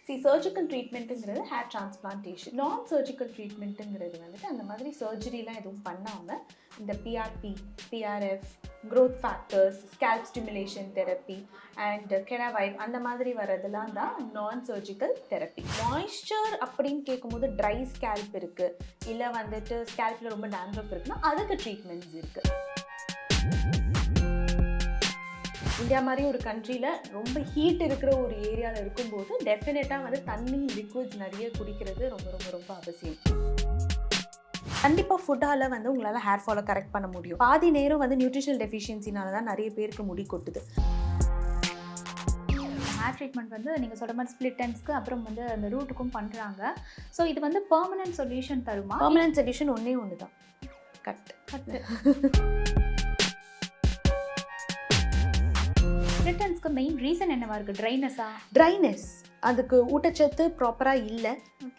Surgical ட்ரீட்மெண்ட்டுங்கிறது hair transplantation. நான் surgical ட்ரீட்மெண்ட்டுங்கிறது வந்துட்டு அந்த மாதிரி சர்ஜரிலாம் எதுவும் பண்ணாமல் இந்த PRP, PRF, growth factors, scalp stimulation therapy and கெராவைட் அந்த மாதிரி வரதெல்லாம் தான் நான் சர்ஜிக்கல் தெரப்பி. மாய்ஸ்சர் அப்படின்னு கேட்கும்போது ட்ரை ஸ்கேல்ப் இருக்குது, இல்லை வந்துட்டு ஸ்கேல்பில் ரொம்ப dandruff இருக்குன்னா அதுக்கு ட்ரீட்மெண்ட்ஸ் இருக்குது. இந்தியா மாதிரி ஒரு கண்ட்ரியில் ரொம்ப ஹீட் இருக்கிற ஒரு ஏரியாவில் இருக்கும்போது டெஃபினட்டாக வந்து தண்ணி லிக்விட்ஸ் நிறைய குடிக்கிறது ரொம்ப ரொம்ப ரொம்ப அவசியம். கண்டிப்பாக ஃபுட்டால் வந்து உங்களால் ஹேர் ஃபாலை கரெக்ட் பண்ண முடியும். பாதி நேரம் வந்து நியூட்ரிஷனல் டெஃபிஷியன்சினால தான் நிறைய பேருக்கு முடி கொட்டுது. ஹேர் ட்ரீட்மெண்ட் வந்து நீங்கள் சொல்கிற மாதிரி ஸ்ப்ளிட் எண்ட்ஸ்க்கு அப்புறம் வந்து அந்த ரூட்டுக்கும் பண்ணுறாங்க. ஸோ இது வந்து பெர்மனன்ட் சொல்யூஷன் தருமா? பெர்மனன்ட் சொல்யூஷன் ஒன்றே ஒன்று தான், கட்டு. ஸ்ப்ளிட் எண்ட்ஸ்க்கு மெயின் ரீசன் என்னவா இருக்குது? ட்ரைனஸ், அதுக்கு ஊட்டச்சத்து ப்ராப்பராக இல்லை.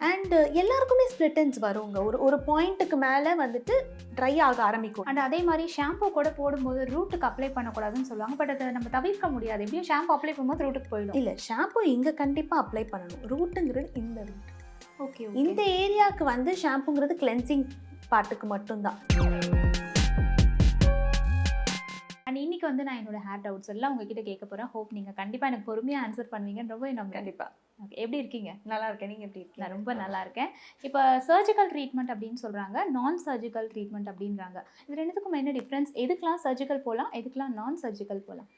அண்ட் எல்லாருக்குமே ஸ்ப்ளிட் எண்ட்ஸ் வருங்க. ஒரு பாயிண்ட்டுக்கு மேலே வந்துட்டு ட்ரை ஆக ஆரம்பிக்கும். அண்ட் அதே மாதிரி ஷாம்பு கூட போடும்போது ரூட்டுக்கு அப்ளை பண்ணக்கூடாதுன்னு சொல்லுவாங்க. பட் அதை நம்ம தவிர்க்க முடியாது. எப்படியும் ஷாம்பு அப்ளை பண்ணும்போது ரூட்டுக்கு போயிடும். இல்லை, ஷாம்பு இங்கே கண்டிப்பாக அப்ளை பண்ணணும். ரூட்டுங்கிறது இந்த ரூட். ஓகே, இந்த ஏரியாவுக்கு வந்து ஷாம்புங்கிறது கிளென்சிங் பார்ட்டுக்கு மட்டும்தான். அண்ட் இன்னைக்கு வந்து நான் என்னோட ஹேர் டவுட்ஸ் எல்லாம் உங்ககிட்ட கேட்க போகிறேன். ஹோப் நீங்கள் கண்டிப்பாக எனக்கு பொறுமையாக ஆன்சர் பண்ணுவீங்கன்னு ரொம்ப நம்புறேன். கண்டிப்பாக. ஓகே, எப்படி இருக்கீங்க? நல்லா இருக்கேன். நீங்கள் எப்படி இருக்கீங்க? நான் ரொம்ப நல்லா இருக்கேன். இப்போ சர்ஜிக்கல் ட்ரீட்மெண்ட் அப்படின்னு சொல்கிறாங்க, நான் சர்ஜிக்கல் ட்ரீட்மெண்ட் அப்படின்றாங்க. இது ரெண்டுத்துக்கும் என்ன டிஃப்ரென்ஸ்? எதுக்கெலாம் சர்ஜிக்கல் போகலாம், எதுக்கெலாம் நான் சர்ஜிக்கல் போகலாம்?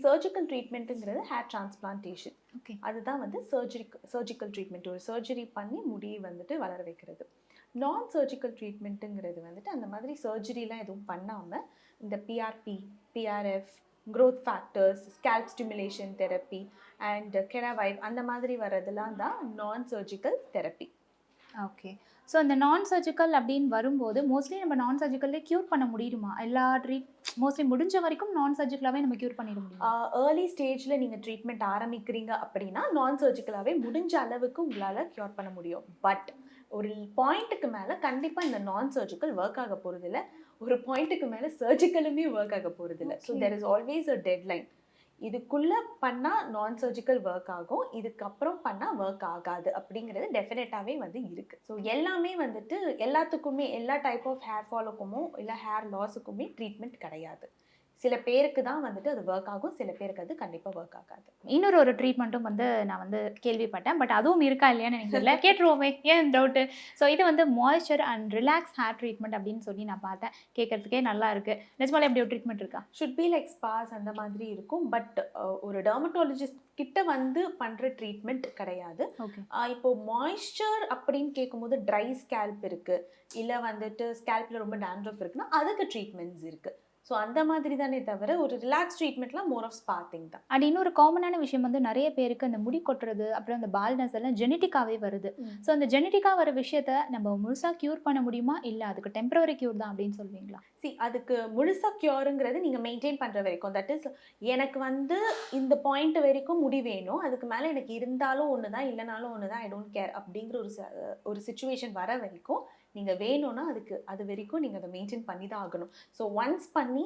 சர்ஜிக்கல் ட்ரீட்மெண்ட்டுங்கிறது ஹேர் டிரான்ஸ்பிளான்டேஷன். ஓகே, அதுதான் வந்து சர்ஜிக்கல் ட்ரீட்மெண்ட். ஒரு சர்ஜரி பண்ணி முடி வந்துட்டு வளர வைக்கிறது. நான் சர்ஜிக்கல் ட்ரீட்மெண்ட்டுங்கிறது வந்துட்டு அந்த மாதிரி சர்ஜரிலாம் எதுவும் பண்ணாமல் இந்த PRP, PRF, growth factors, scalp stimulation therapy and கெராவைட் அந்த மாதிரி வரதெல்லாம் தான் நான் சர்ஜிக்கல் தெரப்பி. ஓகே. ஸோ இந்த நான் சர்ஜிக்கல் அப்படின்னு வரும்போது மோஸ்ட்லி நம்ம நான் சர்ஜிக்கல்லே க்யூர் பண்ண முடியுமா? எல்லா மோஸ்ட்லி முடிஞ்ச வரைக்கும் நான் சர்ஜிக்கலாகவே நம்ம க்யூர் பண்ணிட முடியும்? ஏர்லி ஸ்டேஜில் நீங்கள் ட்ரீட்மெண்ட் ஆரம்பிக்கிறீங்க அப்படின்னா நான் சர்ஜிக்கலாகவே முடிஞ்ச அளவுக்கு உங்களால் க்யூர் பண்ண முடியும். பட் ஒரு பாயிண்ட்டுக்கு மேலே கண்டிப்பாக இந்த நான் சர்ஜிக்கல் ஒர்க் ஆக போகிறதில்ல. ஒரு பாயிண்ட்டுக்கு மேலே சர்ஜிக்கலுமே ஒர்க் ஆக போகிறதில்ல. So there is always a deadline. இதுக்குள்ளே பண்ணால் நான் சர்ஜிக்கல் ஒர்க் ஆகும், இதுக்கப்புறம் பண்ணால் ஒர்க் ஆகாது அப்படிங்கிறது டெஃபினட்டாகவே வந்து இருக்குது. ஸோ எல்லாமே வந்துட்டு எல்லாத்துக்குமே எல்லா டைப் ஆஃப் ஹேர் ஃபாலுக்குமோ இல்லை ஹேர் லாஸுக்குமே ட்ரீட்மெண்ட் கிடையாது. சில பேருக்கு தான் வந்துட்டு அது ஒர்க் ஆகும், சில பேருக்கு அது கண்டிப்பாக ஒர்க் ஆகாது. இன்னொரு ட்ரீட்மெண்ட்டும் வந்து நான் வந்து கேள்விப்பட்டேன். பட் அதுவும் இருக்கா இல்லையான்னு எனக்கு இல்லை, கேட்டுருவோமே, ஏன் டவுட்டு. ஸோ இது வந்து moisture and relax hair treatment அப்படின்னு சொல்லி நான் பார்த்தேன். கேட்கறதுக்கே நல்லா இருக்குது. நிஜமாலே எப்படி ஒரு ட்ரீட்மெண்ட் இருக்கா? ஷுட் பி லைக் ஸ்பாஸ் அந்த மாதிரி இருக்கும். பட் ஒரு டெர்மட்டாலஜிஸ்ட் கிட்ட வந்து பண்ணுற ட்ரீட்மெண்ட் கிடையாது. ஓகே. இப்போ மாய்ஸ்சர் அப்படின்னு கேட்கும்போது ட்ரை ஸ்கேல்ப் இருக்குது, இல்லை வந்துட்டு ஸ்கேல்பில் ரொம்ப dandruff இருக்குன்னா அதுக்கு ட்ரீட்மெண்ட்ஸ் இருக்குது. ஸோ அந்த மாதிரி தானே தவிர ஒரு ரிலாக்ஸ் ட்ரீட்மெண்ட்லாம் மோர் ஆஃப் ஸ்பாத்திங் தான். அண்ட் இன்னொரு காமனான விஷயம் வந்து நிறைய பேருக்கு அந்த முடி கொட்டுறது அப்புறம் அந்த பால்னஸ் எல்லாம் ஜெனட்டிக்காகவே வருது. ஸோ அந்த ஜெனட்டிக்காக வர விஷயத்த நம்ம முழுசாக க்யூர் பண்ண முடியுமா, இல்லை அதுக்கு டெம்பரவரி க்யூர் தான் அப்படின்னு சொல்லுவீங்களா? அதுக்கு முழுசாக க்யூருங்கிறது நீங்கள் மெயின்டைன் பண்ணுற வரைக்கும். தட் இஸ் எனக்கு வந்து இந்த பாயிண்ட் வரைக்கும் முடி வேணும், அதுக்கு மேலே எனக்கு இருந்தாலும் ஒன்று தான் இல்லைனாலும் ஒன்று தான், ஐ டோன்ட் கேர் அப்படிங்கிற ஒரு சிச்சுவேஷன் வர வரைக்கும் நீங்கள் வேணும்னா அது வரைக்கும் நீங்கள் அதை மெயின்டைன் பண்ணி தான் ஆகணும். ஸோ ஒன்ஸ் பண்ணி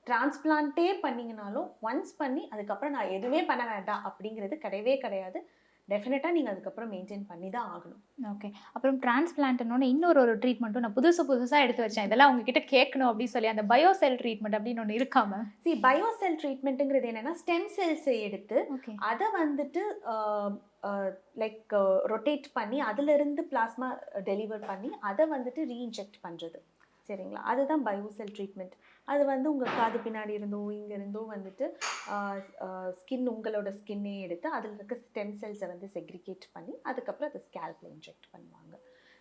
டிரான்ஸ்பிளான்ட்டே பண்ணிங்கனாலும் ஒன்ஸ் பண்ணி அதுக்கப்புறம் நான் எதுவுமே பண்ண வேண்டாம் அப்படிங்கிறது கிடையவே கிடையாது. டெஃபினட்டாக நீங்கள் அதுக்கப்புறம் மெயின்டைன் பண்ணி தான் ஆகணும். ஓகே. அப்புறம் டிரான்ஸ்பிளான்ட்னு இன்னொரு ட்ரீட்மெண்ட்டும் நான் புதுசாக எடுத்து வச்சேன். இதெல்லாம் உங்ககிட்ட கேட்கணும் அப்படின்னு சொல்லி, அந்த பயோசெல் ட்ரீட்மெண்ட் அப்படின்னு ஒன்று இருக்காம? பயோசெல் ட்ரீட்மெண்ட்டுங்கிறது என்னென்னா ஸ்டெம் செல்ஸை எடுத்து அதை வந்துட்டு லைக் ரொட்டேட் பண்ணி அதிலிருந்து பிளாஸ்மா டெலிவர் பண்ணி அதை வந்துட்டு ரீஇன்ஜெக்ட் பண்ணுறது. சரிங்களா? அதுதான் பயோசெல் ட்ரீட்மெண்ட். அது வந்து உங்கள் காது பின்னாடி இருந்தோ இங்கே இருந்தோ வந்துட்டு உங்களோட ஸ்கின்னே எடுத்து அதில் இருக்க ஸ்டெம் செல்ஸை வந்து செக்ரிகேட் பண்ணி அதுக்கப்புறம் அதை ஸ்கேல்பில் இன்ஜெக்ட் பண்ணுவாங்க.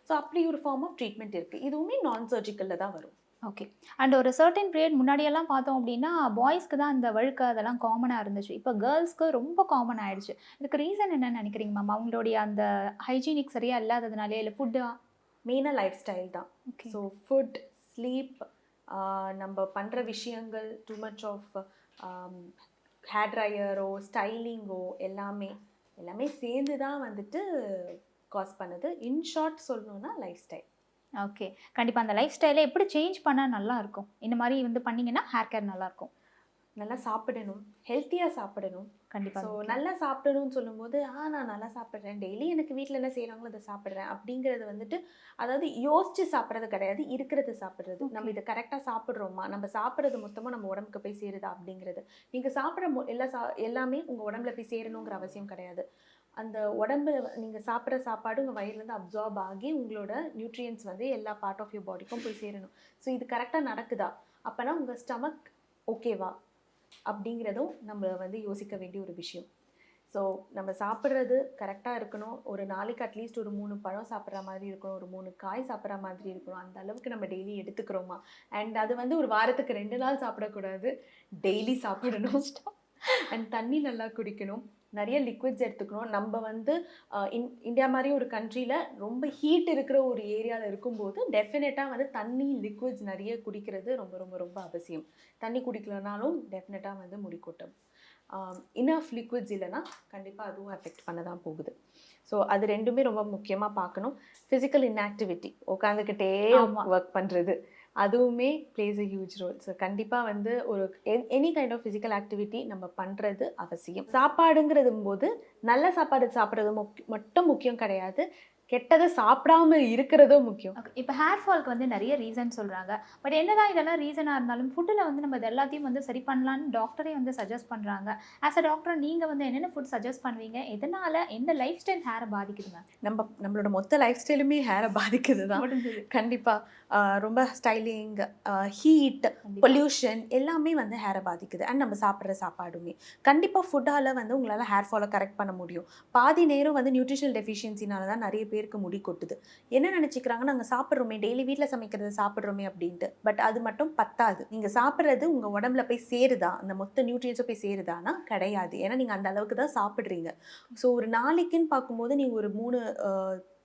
ஸோ அப்படி ஒரு ஃபார்ம் ஆஃப் ட்ரீட்மெண்ட் இருக்குது. இதுவுமே நான் சர்ஜிக்கலில் தான் வரும். ஓகே. அண்ட் ஒரு சர்டன் பீரியட் முன்னாடியெல்லாம் பார்த்தோம் அப்படின்னா பாய்ஸ்க்கு தான் அந்த வழுக்கு அதெல்லாம் காமனாக இருந்துச்சு. இப்போ கேர்ள்ஸ்க்கு ரொம்ப காமன் ஆயிடுச்சு. இதுக்கு ரீசன் என்னன்னு நினைக்கிறீங்க மேம்? அவங்களுடைய அந்த ஹைஜீனிக் சரியாக இல்லாததுனாலே, இல்லை ஃபுட்டு? மெயினாக லைஃப் ஸ்டைல் தான். ஸோ ஃபுட், ஸ்லீப், நம்ம பண்ணுற விஷயங்கள், டூ மச் ஆஃப் ஹேர் ட்ரையரோ ஸ்டைலிங்கோ எல்லாமே சேர்ந்து தான் வந்துட்டு காஸ் பண்ணுது. இன் ஷார்ட் சொல்லணுன்னா லைஃப் ஸ்டைல். ஓகே. கண்டிப்பாக அந்த லைஃப் ஸ்டைலை எப்படி சேஞ்ச் பண்ணால் நல்லாயிருக்கும்? இந்த மாதிரி வந்து பண்ணிங்கன்னா ஹேர் கேர் நல்லாயிருக்கும். நல்லா சாப்பிடணும், ஹெல்த்தியாக சாப்பிடணும். கண்டிப்பா ஸோ முக்கியம். நல்லா சாப்பிடணும்னு சொல்லும்போது நான் நல்லா சாப்பிட்றேன், டெய்லி எனக்கு வீட்டில் என்ன செய்கிறாங்களோ அதை சாப்பிட்றேன் அப்படிங்கிறது வந்துட்டு, அதாவது யோசிச்சு சாப்பிட்றது கிடையாது, இருக்கிறது சாப்பிட்றது. நம்ம இதை கரெக்டாக சாப்பிட்றோமா, நம்ம சாப்பிட்றது மொத்தமாக நம்ம உடம்புக்கு போய் சேருதா அப்படிங்கிறது. நீங்கள் சாப்பிட்ற எல்லாமே உங்கள் உடம்புல போய் சேரணுங்கிற அவசியம் கிடையாது. அந்த உடம்பு நீங்கள் சாப்பிட்ற சாப்பாடு உங்கள் வயிறுலேருந்து அப்சார்ப் ஆகி உங்களோட நியூட்ரியன்ஸ் வந்து எல்லா பார்ட் ஆஃப் யூர் பாடிக்கும் போய் சேரணும். ஸோ இது கரெக்டாக நடக்குதா, அப்போனா உங்கள் ஸ்டமக் ஓகேவா அப்படிங்கிறதும் நம்ம வந்து யோசிக்க வேண்டிய ஒரு விஷயம். ஸோ நம்ம சாப்பிட்றது கரெக்டாக இருக்கணும். ஒரு நாளைக்கு அட்லீஸ்ட் ஒரு 3 பழம் சாப்பிட்ற மாதிரி இருக்கணும், ஒரு 3 காய் சாப்பிட்ற மாதிரி இருக்கணும். அந்த அளவுக்கு நம்ம டெய்லி எடுத்துக்கிறோமா. அண்ட் அது வந்து ஒரு வாரத்துக்கு 2 நாள் சாப்பிடக்கூடாது, டெய்லி சாப்பிடணும். அண்ட் தண்ணி நல்லா குடிக்கணும், நிறைய லிக்விட்ஸ் எடுத்துக்கணும். நம்ம வந்து இந்தியா மாதிரி ஒரு கண்ட்ரியில் ரொம்ப ஹீட் இருக்கிற ஒரு ஏரியாவில் இருக்கும்போது டெஃபினட்டாக வந்து தண்ணி லிக்விட்ஸ் நிறைய குடிக்கிறது ரொம்ப ரொம்ப ரொம்ப அவசியம். தண்ணி குடிக்கலனாலும் டெஃபினட்டாக வந்து முடி கொட்டும். இனஃப் லிக்விட்ஸ் இல்லைன்னா கண்டிப்பாக அதுவும் அஃபெக்ட் பண்ண தான் போகுது. ஸோ அது ரெண்டுமே ரொம்ப முக்கியமாக பார்க்கணும். ஃபிசிக்கல் இன்ஆக்டிவிட்டி, உட்காந்துக்கிட்டே ஒர்க் பண்ணுறது, அதுவுமே plays a huge role. So கண்டிப்பாக வந்து ஒரு any kind of physical activity நம்ம பண்ணுறது அவசியம். சாப்பாடுங்கிறது போது நல்ல சாப்பாடு சாப்பிட்றது மட்டும் முக்கியம் கிடையாது, கெட்டதை சாப்பிடாம இருக்கிறதும் முக்கியம். இப்போ ஹேர் ஃபால்க்கு வந்து நிறைய ரீசன் சொல்கிறாங்க. பட் என்னதான் இதெல்லாம் ரீசனாக இருந்தாலும் ஃபுட்டில் வந்து நம்ம இது எல்லாத்தையும் வந்து சரி பண்ணலான்னு டாக்டரே வந்து சஜஸ்ட் பண்ணுறாங்க. ஆஸ் அ டாக்டர் நீங்கள் வந்து என்னென்ன ஃபுட் சஜஸ்ட் பண்ணுவீங்க? எதனால் எந்த லைஃப் ஸ்டைல் ஹேரை பாதிக்குதுங்க? நம்மளோட மொத்த லைஃப் ஸ்டைலுமே ஹேரை பாதிக்குது தான். கண்டிப்பாக ரொம்ப ஸ்டைலிங், ஹீட், பொல்யூஷன் எல்லாமே வந்து ஹேரை பாதிக்குது. அண்ட் நம்ம சாப்பிட்ற சாப்பாடுமே கண்டிப்பாக ஃபுட்டால் வந்து உங்களால் ஹேர் ஃபாலை கரெக்ட் பண்ண முடியும். பாதி நேரம் வந்து நியூட்ரிஷனல் டெஃபிஷியன்சினால தான் நிறைய பேருக்கு முடி கொட்டுது. என்ன நினச்சிக்கிறாங்க, நாங்கள் சாப்பிட்றோமே, டெய்லி வீட்டில் சமைக்கிறத சாப்பிட்றோமே அப்படின்ட்டு. பட் அது மட்டும் பத்தாது. நீங்கள் சாப்பிட்றது உங்கள் உடம்புல போய் சேருதா, அந்த மொத்த நியூட்ரியன்ஸும் போய் சேருதானா கிடையாது. ஏன்னா நீங்கள் அந்த அளவுக்கு தான் சாப்பிட்றீங்க. ஸோ ஒரு நாளைக்குன்னு பார்க்கும்போது நீங்கள் ஒரு 3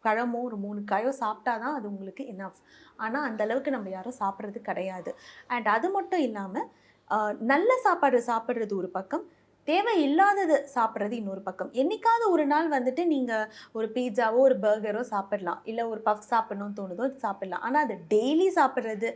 பழமோ ஒரு 3 காயோ சாப்பிட்டா தான் அது உங்களுக்கு இனஃப். ஆனால் அந்த அளவுக்கு நம்ம யாரும் சாப்பிட்றது கிடையாது. அண்ட் அது மட்டும் இல்லாமல் நல்ல சாப்பாடு சாப்பிட்றது ஒரு பக்கம், தேவையில்லாதது சாப்பிட்றது இன்னொரு பக்கம். என்னைக்காவது ஒரு நாள் வந்துட்டு நீங்கள் ஒரு பீட்சாவோ ஒரு பர்கரோ சாப்பிட்லாம், இல்லை ஒரு பஃப் சாப்பிட்ணுன்னு தோணுதோ சாப்பிட்லாம். ஆனால் அது டெய்லி சாப்பிட்றது,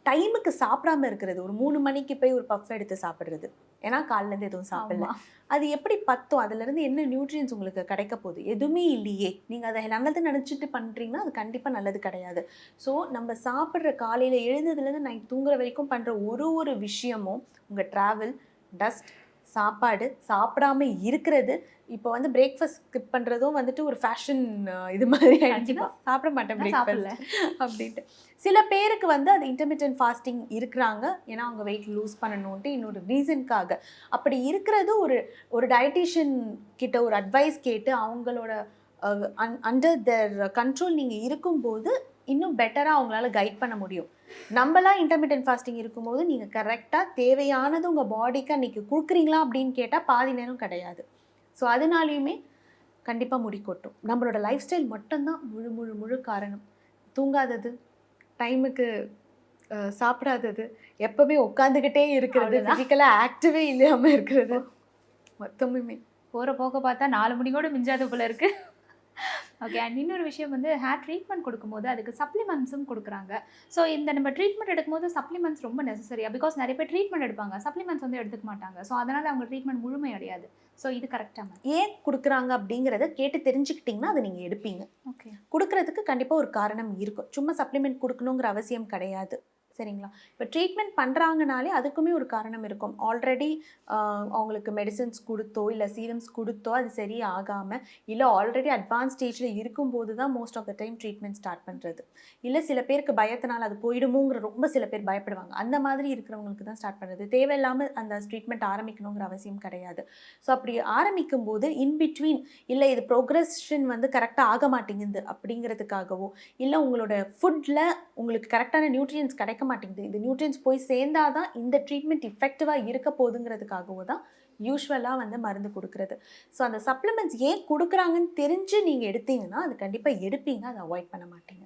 டைமுக்கு சாப்பிடாம இருக்கிறது, ஒரு 3 மணிக்கு போய் ஒரு பஃப் எடுத்து சாப்பிட்றது, ஏன்னா காலிலேருந்து எதுவும் சாப்பிடல, அது எப்படி பத்தும்? அதுலேருந்து என்ன நியூட்ரியன்ஸ் உங்களுக்கு கிடைக்க போகுது? எதுவுமே இல்லையே. நீங்கள் அதை நல்லது நினச்சிட்டு பண்ணுறீங்கன்னா அது கண்டிப்பாக நல்லது கிடையாது. ஸோ நம்ம சாப்பிட்ற காலையில் எழுந்ததுலேருந்து நைட் தூங்குற வரைக்கும் பண்ணுற ஒரு விஷயமும், உங்கள் ட்ராவல், டஸ்ட், சாப்பாடு, சாப்பிடாம இருக்கிறது, இப்போ வந்து பிரேக்ஃபாஸ்ட் ஸ்கிப் பண்ணுறதும் வந்துட்டு ஒரு ஃபேஷன் இது மாதிரி ஆகிடுச்சுன்னா, சாப்பிட மாட்டேன் பிரேக்ஃபாஸ்ட் அப்படின்ட்டு. சில பேருக்கு வந்து அது இன்டர்மிட்டன்ட் ஃபாஸ்டிங் இருக்கிறாங்க, ஏன்னா அவங்க வெயிட் லூஸ் பண்ணணுன்ட்டு இன்னொரு ரீசனுக்காக. அப்படி இருக்கிறது ஒரு டயட்டிஷியன் கிட்ட ஒரு அட்வைஸ் கேட்டு அவங்களோட அண்டர் தேர் கண்ட்ரோல் நீங்கள் இருக்கும்போது இன்னும் பெட்டராக அவங்களால கைட் பண்ண முடியும். நம்மளாம் இன்டர்மிட்டன்ட் ஃபாஸ்டிங் இருக்கும்போது நீங்கள் கரெக்டாக தேவையானது உங்கள் பாடிக்கு அன்றைக்கி கொடுக்குறீங்களா அப்படின்னு கேட்டால் பாதி நேரம் கிடையாது. ஸோ அதனாலையுமே கண்டிப்பாக முடி கொட்டும். நம்மளோட லைஃப் ஸ்டைல் மட்டும்தான் முழு காரணம். தூங்காதது, டைமுக்கு சாப்பிடாதது, எப்போவுமே உட்காந்துக்கிட்டே இருக்கிறது, ஃபிசிக்கலாக ஆக்டிவே இல்லாமல் இருக்கிறது, மொத்தமுமே போகிற போக்க பார்த்தா 4 மணி கூட மிஞ்சாத போல இருக்குது. ஓகே. அண்ட் இன்னொரு விஷயம் வந்து ஹேர் ட்ரீட்மெண்ட் கொடுக்கும்போது அதுக்கு சப்ளிமெண்ட்ஸும் கொடுக்குறாங்க. ஸோ இந்த நம்ம ட்ரீட்மெண்ட் எடுக்கும்போது சப்ளிமெண்ட்ஸ் ரொம்ப நெசசரியா? பிகாஸ் நிறைய பேர் ட்ரீட்மெண்ட் எடுப்பாங்க, சப்ளிமெண்ட்ஸ் வந்து எடுத்துக்க மாட்டாங்க. ஸோ அதனால் அவங்க ட்ரீட்மெண்ட் முழுமை அடையாது. ஸோ இது கரெக்டாக ஏன் கொடுக்குறாங்க அப்படிங்கிறத கேட்டு தெரிஞ்சுக்கிட்டிங்கன்னா அதை நீங்கள் எடுப்பீங்க. ஓகே. கொடுக்குறதுக்கு கண்டிப்பாக ஒரு காரணம் இருக்கும். சும்மா சப்ளிமெண்ட் கொடுக்கணுங்கிற அவசியம் கிடையாது. சரிங்களா? இப்போ ட்ரீட்மெண்ட் பண்ணுறாங்கனாலே அதுக்குமே ஒரு காரணம் இருக்கும். ஆல்ரெடி அவங்களுக்கு மெடிசன்ஸ் கொடுத்தோ இல்லை சீரம்ஸ் கொடுத்தோ அது சரி ஆகாமல், இல்லை ஆல்ரெடி அட்வான்ஸ் ஸ்டேஜில் இருக்கும்போது தான் most of the time treatment start பண்ணுறது. இல்லை சில பேருக்கு பயத்தினால் அது போயிடுமோங்கிற ரொம்ப சில பேர் பயப்படுவாங்க. அந்த மாதிரி இருக்கிறவங்களுக்கு தான் ஸ்டார்ட் பண்ணுறது. தேவையில்லாமல் அந்த ட்ரீட்மெண்ட் ஆரம்பிக்கணுங்கிற அவசியம் கிடையாது. ஸோ அப்படி ஆரம்பிக்கும் போது இன்பிட்வீன், இல்லை இது ப்ரோக்ரஷன் வந்து கரெக்டாக ஆக மாட்டேங்குது அப்படிங்கிறதுக்காகவோ, இல்லை உங்களோட ஃபுட்டில் உங்களுக்கு கரெக்டான நியூட்ரியன்ஸ் கிடைக்க மாட்டேங்குது, இந்த நியூட்ரியன்ஸ் போய் சேர்ந்தாதான் இந்த ட்ரீட்மெண்ட் இஃபெக்டிவாக இருக்க போகுதுங்கிறதுக்காகவோ தான் யூஸ்வலாக வந்து மருந்து கொடுக்குறது. ஸோ அந்த சப்ளிமெண்ட்ஸ் ஏன் கொடுக்குறாங்கன்னு தெரிஞ்சு நீங்கள் எடுத்தீங்கன்னா அது கண்டிப்பாக எடுப்பீங்க, அதை அவாய்ட் பண்ண மாட்டீங்க.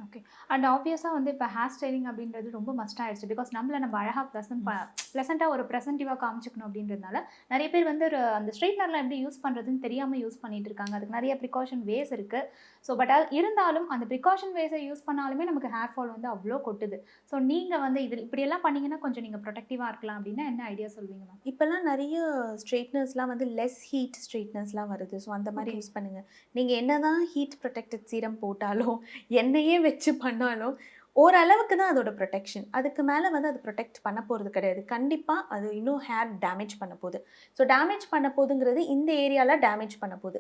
ஓகே. அண்ட் ஆப்வியஸாக வந்து இப்போ ஹேர் ஸ்டைலிங் அப்படின்றது ரொம்ப மஸ்ட் ஆயிடுச்சு. பிகாஸ் நம்மள நம்ம அழகாக ப்ளசண்ட்டாக ஒரு ப்ரெசன்டிவாக காமிச்சிக்கணும் அப்படின்றதுனால நிறைய பேர் வந்து அந்த ஸ்ட்ரைட்னர்லாம் எப்படி யூஸ் பண்ணுறதுன்னு தெரியாமல் யூஸ் பண்ணிட்டு இருக்காங்க. அதுக்கு நிறைய ப்ரிகாஷன் வேஸ் இருக்குது. ஸோ பட் இருந்தாலும் அந்த ப்ரிகாஷன் வேஸை யூஸ் பண்ணாலுமே நமக்கு ஹேர் ஃபால் வந்து அவ்வளோ கொட்டுது. ஸோ நீங்கள் வந்து இப்படியெல்லாம் பண்ணீங்கன்னா கொஞ்சம் நீங்கள் ப்ரொடெக்டிவாக இருக்கலாம் அப்படின்னா என்ன ஐடியா சொல்வீங்க மேம்? இப்போல்லாம் நிறைய ஸ்ட்ரெயிட்னர்ஸ்லாம் வந்து லெஸ் ஹீட் ஸ்ட்ரெயிட்னர்ஸ்லாம் வருது. ஸோ அந்த மாதிரி யூஸ் பண்ணுங்கள். நீங்கள் என்ன தான் ஹீட் ப்ரொடெக்டட் சீரம் போட்டாலும் எண்ணெயே வச்சு பண்ணாலும் ஓரளவுக்கு தான் அதோட ப்ரொடெக்ஷன். அதுக்கு மேலே வந்து அது ப்ரொடெக்ட் பண்ண போகிறது கிடையாது. கண்டிப்பாக அது இன்னும் ஹேர் டேமேஜ் பண்ண போகுது. ஸோ டேமேஜ் பண்ண போகுதுங்கிறது இந்த ஏரியாவில் டேமேஜ் பண்ண போகுது.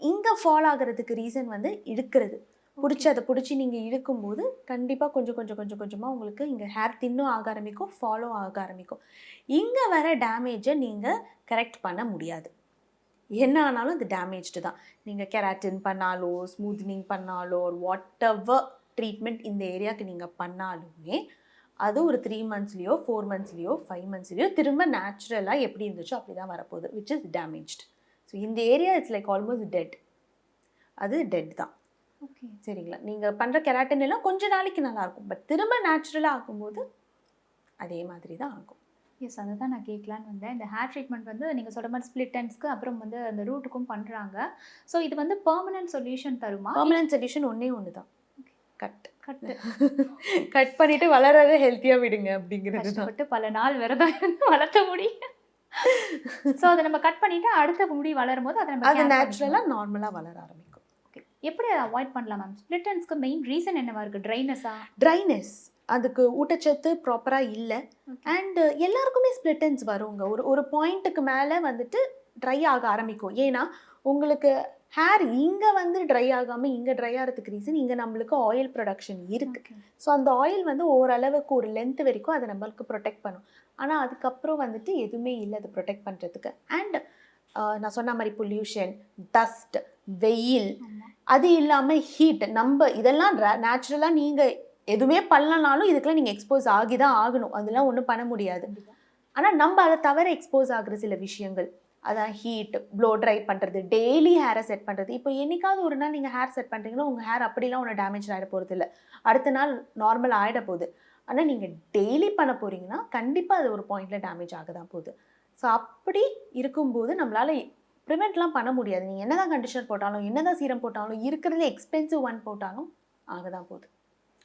இங்கே ஃபால் ஆகிறதுக்கு ரீசன் வந்து இழுக்கிறது. அதை பிடிச்சி நீங்கள் இழுக்கும்போது கண்டிப்பாக கொஞ்சமாக உங்களுக்கு இங்கே ஹேர் தின்னும் ஆக ஆரம்பிக்கும், ஃபாலோ ஆக ஆரம்பிக்கும். இங்கே வர டேமேஜை நீங்கள் கரெக்ட் பண்ண முடியாது. என்ன ஆனாலும் அது டேமேஜ்டு தான். நீங்கள் கெராட்டின் பண்ணாலோ, ஸ்மூத்னிங் பண்ணாலோ, வாட் எவர் ட்ரீட்மெண்ட் இந்த ஏரியாவுக்கு நீங்கள் பண்ணாலுமே அது ஒரு 3 மந்த்ஸ்லேயோ 4 மந்த்ஸ்லேயோ 5 மந்த்ஸ்லேயோ திரும்ப நேச்சுரலாக எப்படி இருந்துச்சோ அப்படி தான் வரப்போகுது, விச் இஸ் டேமேஜ்டு. ஸோ இந்த area it's like almost dead. அது டெட் தான். ஓகே, சரிங்களா? நீங்கள் பண்ணுற கெராட்டின் எல்லாம் கொஞ்ச நாளைக்கு நல்லாயிருக்கும், பட் திரும்ப நேச்சுரலாக ஆகும்போது அதே மாதிரி தான் ஆகும். எஸ், அதை தான் நான் கேட்கலான்னு வந்தேன். இந்த ஹேர் ட்ரீட்மெண்ட் வந்து நீங்கள் சொல்கிற மாதிரி ஸ்ப்ளிட் எண்ட்ஸ்க்கு அப்புறம் வந்து அந்த ரூட்டுக்கும் பண்ணுறாங்க. ஸோ இது வந்து பெர்மனன்ட் சொல்யூஷன் தருமா? பெர்மனன்ட் சொல்யூஷன் ஒன்று தான். கட் பண்ணிட்டு வளராத ஹெல்த்தியா விடுங்க அப்படிங்கிறது தான். பல நாள் விரதம் இருந்து வளர்த்த முடியும். ஸோ அதை நம்ம கட் பண்ணிட்டு அடுத்த முடி வளரும் போது அது நேச்சுரலா நார்மலா வளர ஆரம்பிக்கும். ஓகே, எப்படி அதை அவாய்ட் பண்ணலாம் மேம்? ஸ்ப்ளிட் எண்ட்ஸ்க்கு மெயின் ரீசன் என்னவா இருக்கு? ட்ரைனஸ். அதுக்கு ஊட்டச்சத்து ப்ராப்பரா இல்லை. அண்ட் எல்லாருக்குமே ஸ்ப்ளிட் எண்ட்ஸ் வருங்க. ஒரு பாயிண்ட்டுக்கு மேலே வந்துட்டு ட்ரை ஆக ஆரம்பிக்கும். ஏன்னா உங்களுக்கு ஹேர் இங்கே வந்து ட்ரை ஆகாமல் இங்கே ட்ரை ஆகிறதுக்கு ரீசன் இங்கே நம்மளுக்கு ஆயில் ப்ரொடக்ஷன் இருக்குது. ஸோ அந்த ஆயில் வந்து ஓரளவுக்கு ஒரு லென்த் வரைக்கும் அதை நம்மளுக்கு ப்ரொடெக்ட் பண்ணும். ஆனால் அதுக்கப்புறம் வந்துட்டு எதுவுமே இல்லை அதை ப்ரொடெக்ட் பண்ணுறதுக்கு. அண்ட் நான் சொன்ன மாதிரி பொல்யூஷன், டஸ்ட், வெயில், அது இல்லாமல் ஹீட், நம்ம இதெல்லாம் நேச்சுரலாக நீங்கள் எதுவுமே பண்ணலனாலும் இதுக்கெல்லாம் நீங்கள் எக்ஸ்போஸ் ஆகி தான் ஆகணும். அதெல்லாம் ஒன்றும் பண்ண முடியாது. ஆனால் நம்ம அதை தவிர எக்ஸ்போஸ் ஆகிற சில விஷயங்கள், அதான் ஹீட், ப்ளோ ட்ரை பண்ணுறது, டெய்லி ஹேரை செட் பண்ணுறது. இப்போ என்னைக்காவது ஒரு நாள் நீங்கள் ஹேர் செட் பண்ணுறீங்கன்னா உங்கள் ஹேர் அப்படிலாம் ஒன்று டேமேஜ் ஆகிட போகிறது இல்லை, அடுத்த நாள் நார்மல் ஆகிட போகுது. ஆனால் நீங்கள் டெய்லி பண்ண போகிறீங்கன்னா கண்டிப்பாக அது ஒரு பாயிண்டில் டேமேஜ் ஆக தான் போகுது. ஸோ அப்படி இருக்கும்போது நம்மளால் ப்ரிவெண்ட்லாம் பண்ண முடியாது. நீங்கள் என்ன தான் கண்டிஷனர் போட்டாலும், என்ன தான் சீரம் போட்டாலும், இருக்கிறதுல எக்ஸ்பென்சிவ் ஒன் போட்டாலும் ஆக தான் போகுது.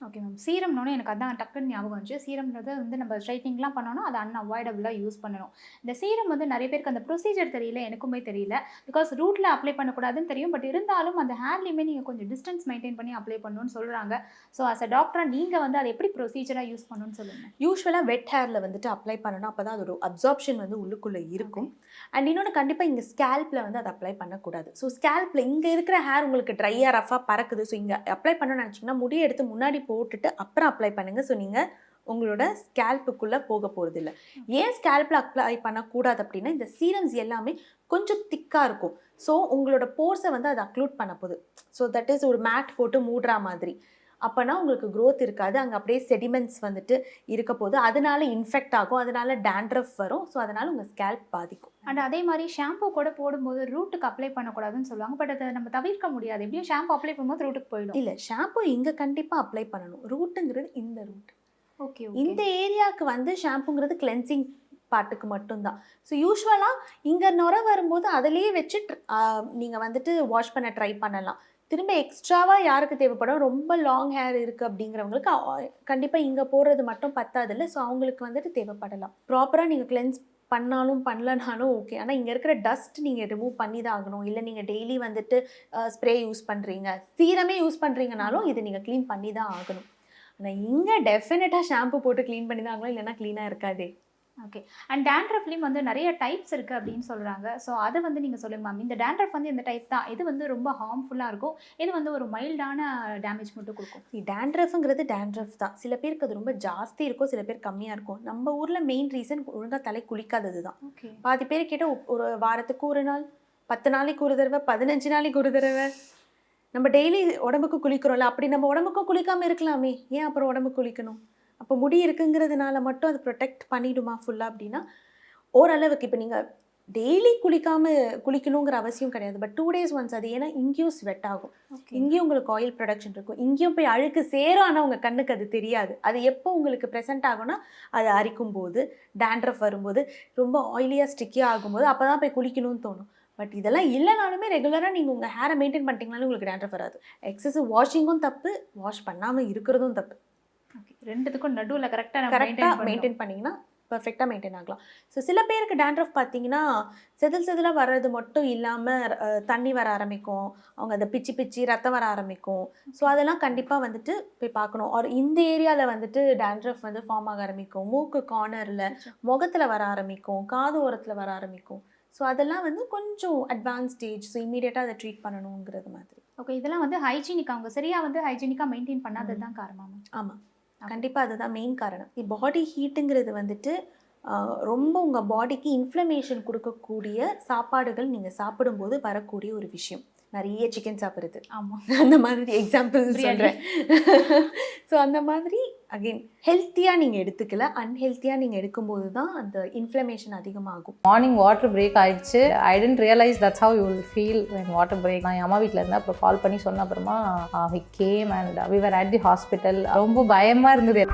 ஓகே மேம், சீரம்னோன்னு எனக்கு அதான் டக்குன்னு ஞாபகம் வந்துச்சு. சீரம்ன்றது வந்து நம்ம ஸ்ட்ரைட்னிங்லாம் பண்ணோன்னா அதை அன்அவாய்டபுளாக யூஸ் பண்ணணும். இந்த சீரம் வந்து நிறைய பேருக்கு அந்த ப்ரொசீஜர் தெரியல, எனக்குமே தெரியல. பிகாஸ் ரூட்டில் அப்ளை பண்ணக்கூடாதுன்னு தெரியும், பட் இருந்தாலும் அந்த ஹேர்லேயுமே நீங்கள் கொஞ்சம் டிஸ்டன்ஸ் மெயின்டைன் பண்ணி அப்ளை பண்ணணும்னு சொல்கிறாங்க. ஸோ அஸ் அ டாக்டராக நீங்கள் வந்து அதை எப்படி ப்ரொசீஜராக யூஸ் பண்ணணும்னு சொல்லுங்கள். யூஸ்வலாக வெட் ஹேரில் வந்துட்டு அப்ளை பண்ணணும், அப்போ தான் அதோட அப்சார்ப்ஷன் வந்து உள்ளுக்குள்ளே இருக்கும். அண்ட் இன்னொன்று கண்டிப்பாக இங்கே ஸ்கேல்பில் வந்து அதை அப்ளை பண்ணக்கூடாது. ஸோ ஸ்கேல்பில் இங்கே இருக்கிற ஹேர் உங்களுக்கு ட்ரையாக ரஃபாக பறக்குது, ஸோ இங்கே அப்ளை பண்ணணும்னு நினச்சிங்கன்னா முடியை எடுத்து முன்னாடி போட்டுட்டு அப்புறம் அப்ளை பண்ணுங்கள். ஸோ நீங்கள் உங்களோட ஸ்கேல்புக்குள்ளே போக போகிறது இல்லை. ஏன் ஸ்கேல்பில் அப்ளை பண்ணக்கூடாது அப்படின்னா இந்த சீரம்ஸ் எல்லாமே கொஞ்சம் திக்காக இருக்கும். ஸோ உங்களோட போர்ஸை வந்து அதை அக்ளூட் பண்ண போகுது. ஸோ தட் இஸ் ஒரு மேட் போட்டு மூடுற மாதிரி. அப்போனா உங்களுக்கு க்ரோத் இருக்காது, அங்கே அப்படியே செடிமெண்ட்ஸ் வந்துட்டு இருக்க போது, அதனால இன்ஃபெக்ட் ஆகும், அதனால டேண்ட்ரஃப் வரும். ஸோ அதனால் உங்கள் ஸ்கேல்ப் பாதிக்கும். அண்ட் அதே மாதிரி ஷாம்பு கூட போடும்போது ரூட்டுக்கு அப்ளை பண்ணக்கூடாதுன்னு சொல்லுவாங்க, பட் அதை நம்ம தவிர்க்க முடியாது. எப்படியும் ஷாம்பு அப்ளை பண்ணும்போது ரூட்டுக்கு போயிடும். இல்லை, ஷாம்பு இங்கே கண்டிப்பாக அப்ளை பண்ணணும். ரூட்டுங்கிறது இந்த ரூட். ஓகே, இந்த ஏரியாவுக்கு வந்து ஷாம்புங்கிறது கிளென்சிங் பார்ட்டுக்கு மட்டும்தான். ஸோ யூஸ்வலாக இங்கே நுர வரும்போது அதிலேயே வச்சு நீங்கள் வந்துட்டு வாஷ் பண்ண ட்ரை பண்ணலாம். திரும்ப எக்ஸ்ட்ராவாக யாருக்கு தேவைப்படும், ரொம்ப லாங் ஹேர் இருக்குது அப்படிங்கிறவங்களுக்கு கண்டிப்பாக இங்கே போடுறது மட்டும் பத்தாதில்லை. ஸோ அவங்களுக்கு வந்துட்டு தேவைப்படலாம். ப்ராப்பராக நீங்கள் கிளென்ஸ் பண்ணாலும் பண்ணலனாலும் ஓகே. ஆனால் இங்கே இருக்கிற டஸ்ட் நீங்கள் ரிமூவ் பண்ணி தான் ஆகணும். இல்லை நீங்கள் டெய்லி வந்துட்டு ஸ்ப்ரே யூஸ் பண்ணுறீங்க, சீரமே யூஸ் பண்ணுறீங்கனாலும் இது நீங்கள் க்ளீன் பண்ணி தான் ஆகணும். ஆனால் இங்கே டெஃபினட்டாக ஷாம்பு போட்டு க்ளீன் பண்ணி தான் ஆகணும், இல்லைன்னா க்ளீனாக இருக்காதே. ஓகே. அண்ட் டேண்ட்ரஃப்லேயும் வந்து நிறைய டைப்ஸ் இருக்குது அப்படின்னு சொல்கிறாங்க. ஸோ அதை வந்து நீங்கள் சொல்லுங்கள் மேம். இந்த டேண்ட்ரஃப் வந்து இந்த டைப் தான், இது வந்து ரொம்ப ஹார்ம்ஃபுல்லாக இருக்கும், இது வந்து ஒரு மைல்டான டேமேஜ் மட்டும் கொடுக்கும். டேண்ட்ரஃப்ங்கிறது டேண்ட்ரஃப் தான். சில பேருக்கு அது ரொம்ப ஜாஸ்தி இருக்கும், சில பேர் கம்மியாக இருக்கும். நம்ம ஊரில் மெயின் ரீசன் ஒழுங்காக தலை குளிக்காதது தான். ஓகே. பாதி பேர் கேட்டால் ஒரு வாரத்துக்கு ஒரு நாள், 10 நாளைக்கு ஒரு தடவை, 15 நாளைக்கு ஒரு தடவை நம்ம டெய்லி உடம்புக்கு குளிக்கிறோம்ல, அப்படி நம்ம உடம்புக்கும் குளிக்காமல் இருக்கலாமே, ஏன் அப்புறம் உடம்புக்கு குளிக்கணும்? அப்போ முடி இருக்குங்கிறதுனால மட்டும் அது ப்ரொடெக்ட் பண்ணிவிடுமா ஃபுல்லாக அப்படின்னா ஓரளவுக்கு. இப்போ நீங்கள் டெய்லி குளிக்கணுங்கிற அவசியம் கிடையாது. பட் 2 days ஒன்ஸ் அது. ஏன்னா இங்கேயும் ஸ்வெட் ஆகும், ஓகே. இங்கேயும் உங்களுக்கு ஆயில் ப்ரொடக்ஷன் இருக்கும், இங்கேயும் போய் அழுக்கு சேரும். ஆனால் உங்கள் கண்ணுக்கு அது தெரியாது. அது எப்போ உங்களுக்கு ப்ரெசென்ட் ஆகும்னா அது அரிக்கும் போது, dandruff வரும்போது, ரொம்ப ஆயிலியாக ஸ்டிக்கியாக ஆகும்போது அப்போ தான் போய் குளிக்கணும்னு தோணும். பட் இதெல்லாம் இல்லைனாலுமே ரெகுலராக நீங்கள் உங்கள் ஹேரை மெயின்டைன் பண்ணிட்டீங்கனாலும் உங்களுக்கு dandruff வராது. எக்ஸசிவ் வாஷிங்கும் தப்பு, வாஷ் பண்ணாமல் இருக்கிறதும் தப்பு. ஓகே. ரெண்டுத்துக்கும் நடுவில் கரெக்டாக கரெக்டாக மெயின்டைன் பண்ணிங்கன்னா பர்ஃபெக்டாக மெயின்டைன் ஆகலாம். ஸோ சில பேருக்கு dandruff பார்த்தீங்கன்னா செதிலாக வர்றது மட்டும் இல்லாமல் தண்ணி வர ஆரம்பிக்கும், அவங்க அதை பிச்சு ரத்தம் வர ஆரம்பிக்கும். ஸோ அதெல்லாம் கண்டிப்பாக வந்துட்டு போய் பார்க்கணும். ஒரு இந்த ஏரியாவில் வந்துட்டு dandruff வந்து ஃபார்ம் ஆக ஆரம்பிக்கும், மூக்கு கார்னரில், முகத்தில் வர ஆரம்பிக்கும், காது ஓரத்தில் வர ஆரம்பிக்கும். ஸோ அதெல்லாம் வந்து கொஞ்சம் அட்வான்ஸ் ஸ்டேஜ். ஸோ இமீடியட்டாக அதை ட்ரீட் பண்ணணுங்கிறது மாதிரி. ஓகே. இதெல்லாம் வந்து ஹைஜீனிக் அவங்க சரியாக வந்து ஹைஜீனிக்காக மெயின்டைன் பண்ணாதது தான் காரணமா? ஆமாம், கண்டிப்பாக அதுதான் மெயின் காரணம். பாடி ஹீட்டுங்கிறது வந்துட்டு ரொம்ப உங்கள் பாடிக்கு இன்ஃப்ளமேஷன் கொடுக்கக்கூடிய சாப்பாடுகள் நீங்கள் சாப்பிடும்போது வரக்கூடிய ஒரு விஷயம். நிறைய சிக்கன் சாப்பிட்றது, ஆமாம், அந்த மாதிரி எக்ஸாம்பிள் சொல்கிறேன். ஸோ அந்த மாதிரி அகெயின் ஹெல்த்தியாக நீங்கள் எடுத்துக்கல, அன்ஹெல்த்தியாக நீங்கள் எடுக்கும்போது தான் அந்த இன்ஃப்ளமேஷன் அதிகமாகும். மார்னிங் வாட்டர் பிரேக் ஆயிடுச்சு. I didn't realize that's how you will feel when water break. நான் என் அம்மா வீட்டில் இருந்தேன். அப்புறம் கால் பண்ணி சொன்ன அப்புறமா we came and we were at the hospital. ரொம்ப பயமாக இருந்தது.